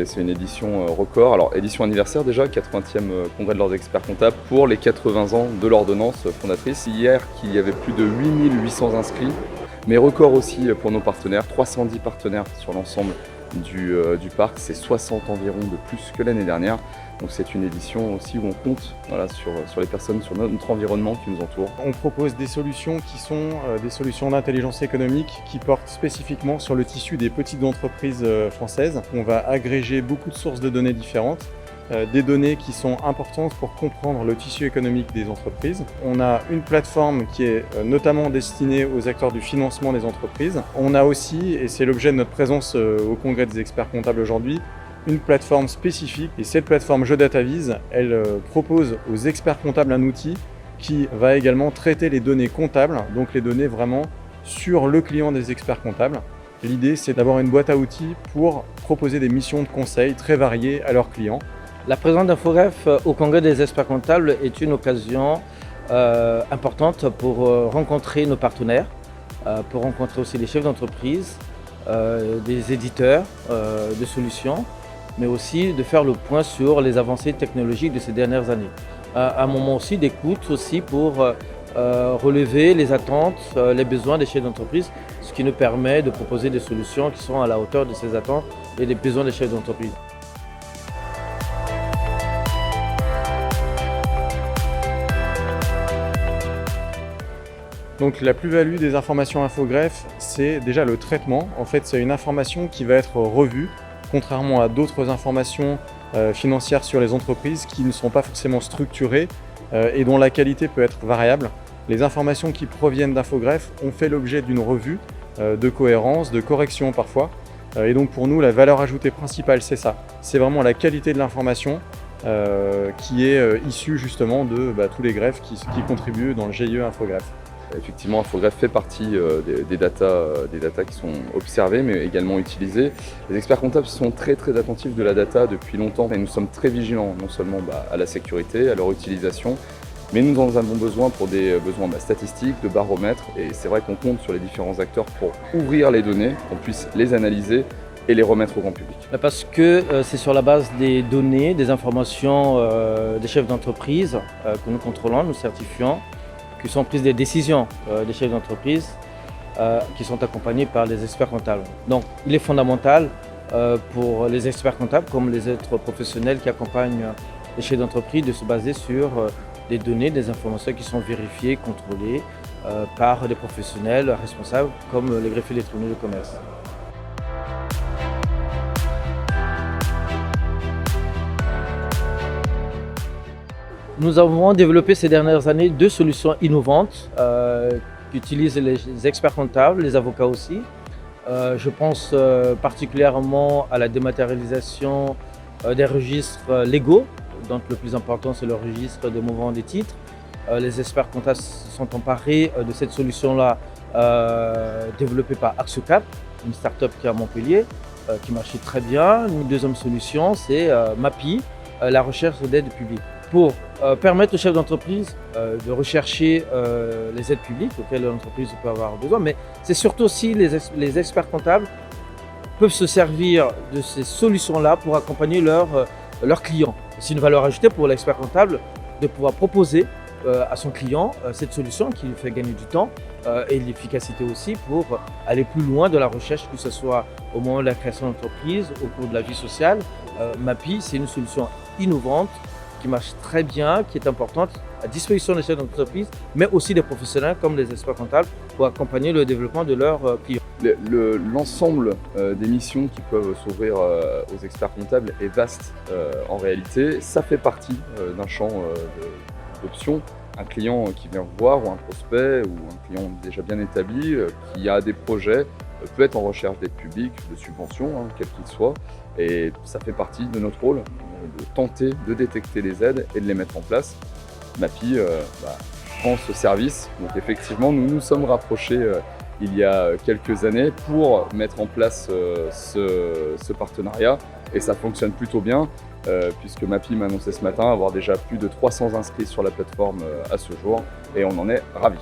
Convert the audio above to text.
C'est une édition record. Alors, édition anniversaire déjà, 80e congrès de l'Ordre des experts comptables pour les 80 ans de l'ordonnance fondatrice. Hier, qu'il y avait plus de 8800 inscrits, mais record aussi pour nos partenaires, 310 partenaires sur l'ensemble du parc, c'est 60 environ de plus que l'année dernière. Donc c'est une édition aussi où on compte sur les personnes, sur notre environnement qui nous entoure. On propose des solutions qui sont des solutions d'intelligence économique qui portent spécifiquement sur le tissu des petites entreprises françaises. On va agréger beaucoup de sources de données différentes, des données qui sont importantes pour comprendre le tissu économique des entreprises. On a une plateforme qui est notamment destinée aux acteurs du financement des entreprises. On a aussi, et c'est l'objet de notre présence au congrès des experts comptables aujourd'hui, une plateforme spécifique, et cette plateforme JeDataVise, elle propose aux experts comptables un outil qui va également traiter les données comptables, donc les données vraiment sur le client des experts comptables. L'idée, c'est d'avoir une boîte à outils pour proposer des missions de conseil très variées à leurs clients. La présence d'Infogreffe au congrès des experts comptables est une occasion importante pour rencontrer nos partenaires, pour rencontrer aussi les chefs d'entreprise, des éditeurs de solutions, mais aussi de faire le point sur les avancées technologiques de ces dernières années. Un moment aussi d'écoute aussi pour relever les attentes, les besoins des chefs d'entreprise, ce qui nous permet de proposer des solutions qui sont à la hauteur de ces attentes et des besoins des chefs d'entreprise. Donc la plus-value des informations Infogreffe, c'est déjà le traitement. En fait, c'est une information qui va être revue, contrairement à d'autres informations financières sur les entreprises qui ne sont pas forcément structurées et dont la qualité peut être variable. Les informations qui proviennent d'Infogreffe ont fait l'objet d'une revue de cohérence, de correction parfois. Et donc pour nous, la valeur ajoutée principale, c'est ça. C'est vraiment la qualité de l'information qui est issue justement de tous les greffes qui contribuent dans le GIE Infogreffe. Effectivement, Infogreffe fait partie des data qui sont observées mais également utilisées. Les experts comptables sont très attentifs de la data depuis longtemps et nous sommes très vigilants non seulement à la sécurité, à leur utilisation, mais nous en avons besoin pour des besoins statistiques, de baromètres, et c'est vrai qu'on compte sur les différents acteurs pour ouvrir les données, qu'on puisse les analyser et les remettre au grand public. Parce que c'est sur la base des données, des informations des chefs d'entreprise que nous contrôlons, nous certifions, qui sont prises des décisions des chefs d'entreprise qui sont accompagnés par les experts comptables. Donc il est fondamental pour les experts comptables comme les autres professionnels qui accompagnent les chefs d'entreprise de se baser sur des données, des informations qui sont vérifiées, contrôlées par des professionnels responsables comme les greffiers des tribunaux de commerce. Nous avons développé ces dernières années 2 solutions innovantes qui utilisent les experts comptables, les avocats aussi. Je pense particulièrement à la dématérialisation des registres légaux, dont le plus important c'est le registre de mouvement des titres. Les experts comptables se sont emparés de cette solution-là développée par Axiocap, une start-up qui est à Montpellier, qui marchait très bien. Une deuxième solution c'est MAPI, la recherche d'aide publique. Pour permettre aux chefs d'entreprise de rechercher les aides publiques auxquelles l'entreprise peut avoir besoin, mais c'est surtout aussi les experts comptables peuvent se servir de ces solutions-là pour accompagner leurs clients. C'est une valeur ajoutée pour l'expert comptable de pouvoir proposer à son client cette solution qui lui fait gagner du temps et de l'efficacité aussi pour aller plus loin de la recherche, que ce soit au moment de la création d'entreprise, au cours de la vie sociale. Mappy, c'est une solution innovante qui marche très bien, qui est importante à disposition des chefs d'entreprise, mais aussi des professionnels comme les experts comptables pour accompagner le développement de leurs clients. L'ensemble des missions qui peuvent s'ouvrir aux experts comptables est vaste en réalité. Ça fait partie d'un champ d'options. Un client qui vient vous voir ou un prospect ou un client déjà bien établi qui a des projets peut être en recherche d'aide publique, de subventions, quel qu'il soit. Et ça fait partie de notre rôle de tenter de détecter les aides et de les mettre en place. Mappy prend ce service. Donc effectivement, nous nous sommes rapprochés il y a quelques années pour mettre en place ce partenariat et ça fonctionne plutôt bien puisque Mappy m'a annoncé ce matin avoir déjà plus de 300 inscrits sur la plateforme à ce jour et on en est ravis.